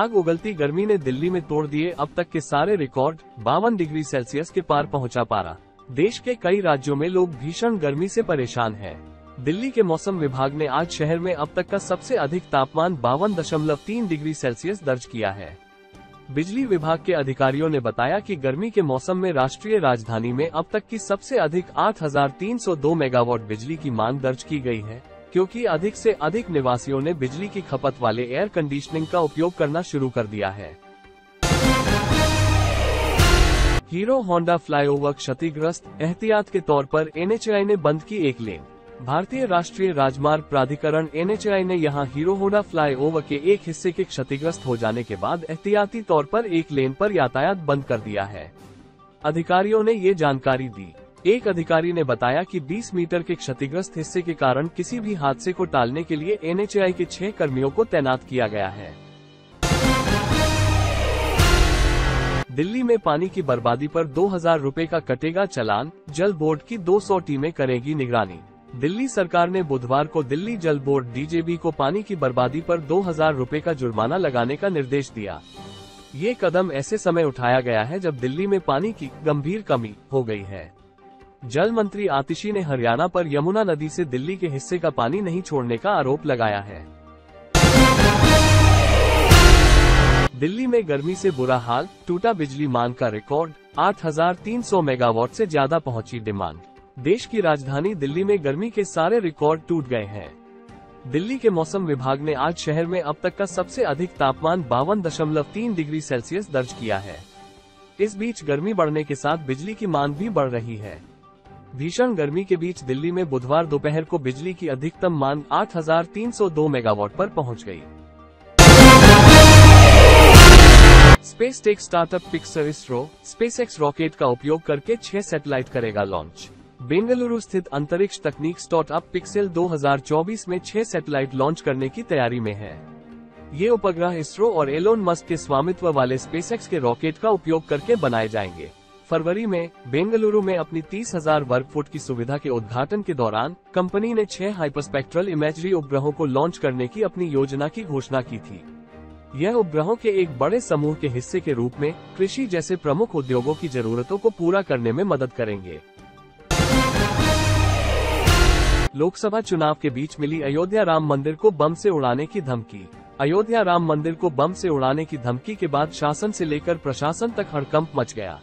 आग उगलती गर्मी ने दिल्ली में तोड़ दिए अब तक के सारे रिकॉर्ड। 52 डिग्री सेल्सियस के पार पहुंचा पारा। देश के कई राज्यों में लोग भीषण गर्मी से परेशान हैं। दिल्ली के मौसम विभाग ने आज शहर में अब तक का सबसे अधिक तापमान 52.3 डिग्री सेल्सियस दर्ज किया है। बिजली विभाग के अधिकारियों ने बताया कि गर्मी के मौसम में राष्ट्रीय राजधानी में अब तक की सबसे अधिक 8,302 मेगावाट बिजली की मांग दर्ज की गई है, क्योंकि अधिक से अधिक निवासियों ने बिजली की खपत वाले एयर कंडीशनिंग का उपयोग करना शुरू कर दिया है। हीरो होंडा फ्लाईओवर क्षतिग्रस्त, एहतियात के तौर पर एनएचएआई ने बंद की एक लेन। भारतीय राष्ट्रीय राजमार्ग प्राधिकरण एनएचएआई ने यहां हीरो होंडा फ्लाईओवर के एक हिस्से के क्षतिग्रस्त हो जाने के बाद एहतियाती तौर पर एक लेन पर यातायात बंद कर दिया है। अधिकारियों ने ये जानकारी दी। एक अधिकारी ने बताया कि 20 मीटर के क्षतिग्रस्त हिस्से के कारण किसी भी हादसे को टालने के लिए एनएचएआई के 6 कर्मियों को तैनात किया गया है। दिल्ली में पानी की बर्बादी पर 2,000 रुपए का कटेगा चालान, जल बोर्ड की 200 टीमें करेगी निगरानी। दिल्ली सरकार ने बुधवार को दिल्ली जल बोर्ड डीजेबी को पानी की बर्बादी पर 2,000 रुपए का जुर्माना लगाने का निर्देश दिया। ये कदम ऐसे समय उठाया गया है जब दिल्ली में पानी की गंभीर कमी हो गई है। जल मंत्री आतिशी ने हरियाणा पर यमुना नदी से दिल्ली के हिस्से का पानी नहीं छोड़ने का आरोप लगाया है। दिल्ली में गर्मी से बुरा हाल, टूटा बिजली मांग का रिकॉर्ड, 8,300 मेगावाट से ज्यादा पहुंची डिमांड। देश की राजधानी दिल्ली में गर्मी के सारे रिकॉर्ड टूट गए हैं। दिल्ली के मौसम विभाग ने आज शहर में अब तक का सबसे अधिक तापमान 52.3 डिग्री सेल्सियस दर्ज किया है। इस बीच गर्मी बढ़ने के साथ बिजली की मांग भी बढ़ रही है। भीषण गर्मी के बीच दिल्ली में बुधवार दोपहर को बिजली की अधिकतम मांग 8,302 मेगावाट पर पहुंच गई। Space tech startup Pixar ISRO SpaceX rocket का उपयोग करके 6 सैटेलाइट करेगा लॉन्च। बेंगलुरु स्थित अंतरिक्ष तकनीक स्टार्टअप पिक्सेल 2024 में 6 सैटेलाइट लॉन्च करने की तैयारी में है। ये उपग्रह इसरो और एलोन मस्क के स्वामित्व वाले स्पेसएक्स के रॉकेट का उपयोग करके बनाए जाएंगे। फरवरी में बेंगलुरु में अपनी 30,000 वर्ग फुट की सुविधा के उद्घाटन के दौरान कंपनी ने 6 हाइपरस्पेक्ट्रल इमेजरी उपग्रहों को लॉन्च करने की अपनी योजना की घोषणा की थी। यह उपग्रहों के एक बड़े समूह के हिस्से के रूप में कृषि जैसे प्रमुख उद्योगों की जरूरतों को पूरा करने में मदद करेंगे। लोकसभा चुनाव के बीच मिली अयोध्या राम मंदिर को बम से उड़ाने की धमकी। अयोध्या राम मंदिर को बम से उड़ाने की धमकी के बाद शासन से लेकर प्रशासन तक हड़कंप मच गया।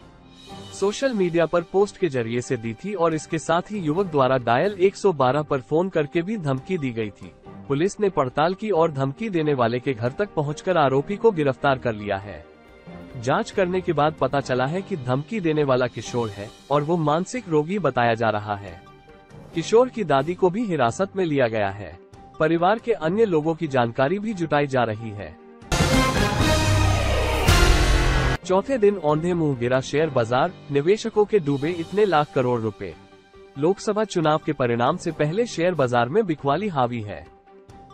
सोशल मीडिया पर पोस्ट के जरिए से दी थी और इसके साथ ही युवक द्वारा डायल 112 पर फोन करके भी धमकी दी गई थी। पुलिस ने पड़ताल की और धमकी देने वाले के घर तक पहुंचकर आरोपी को गिरफ्तार कर लिया है। जांच करने के बाद पता चला है कि धमकी देने वाला किशोर है और वो मानसिक रोगी बताया जा रहा है। किशोर की दादी को भी हिरासत में लिया गया है। परिवार के अन्य लोगों की जानकारी भी जुटाई जा रही है। चौथे दिन औंधे मुंह गिरा शेयर बाजार, निवेशकों के डूबे इतने लाख करोड़ रुपए। लोकसभा चुनाव के परिणाम से पहले शेयर बाजार में बिकवाली हावी है।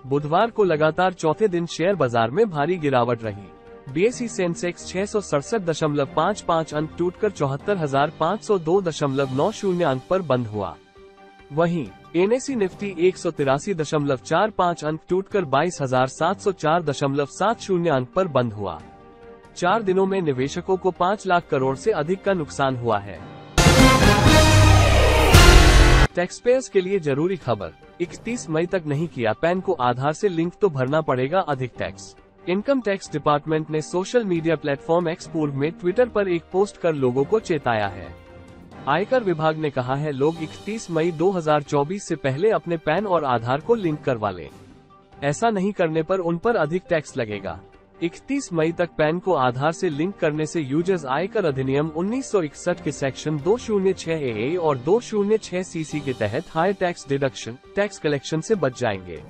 बुधवार को लगातार चौथे दिन शेयर बाजार में भारी गिरावट रही। बीएसई सेंसेक्स 667.55 अंक टूटकर 74,502.90 अंक पर बंद हुआ। वहीं एनएसई निफ्टी 183.45 अंक टूटकर 22,704.70 अंक पर बंद हुआ। 4 दिनों में निवेशकों को 5 लाख करोड़ से अधिक का नुकसान हुआ है। टैक्सपेयर्स के लिए जरूरी खबर, 31 मई तक नहीं किया पैन को आधार से लिंक तो भरना पड़ेगा अधिक टैक्स। इनकम टैक्स डिपार्टमेंट ने सोशल मीडिया प्लेटफॉर्म एक्स पूर्व में ट्विटर पर एक पोस्ट कर लोगों को चेताया है। आयकर विभाग ने कहा है लोग 31 मई 2024 से पहले अपने पैन और आधार को लिंक करवा लें। ऐसा नहीं करने पर उन पर अधिक टैक्स लगेगा। 31 मई तक पैन को आधार से लिंक करने से यूजर्स आयकर अधिनियम 1961 के सेक्शन 206 AA और 206 CC के तहत higher tax deduction tax collection से बच जाएंगे।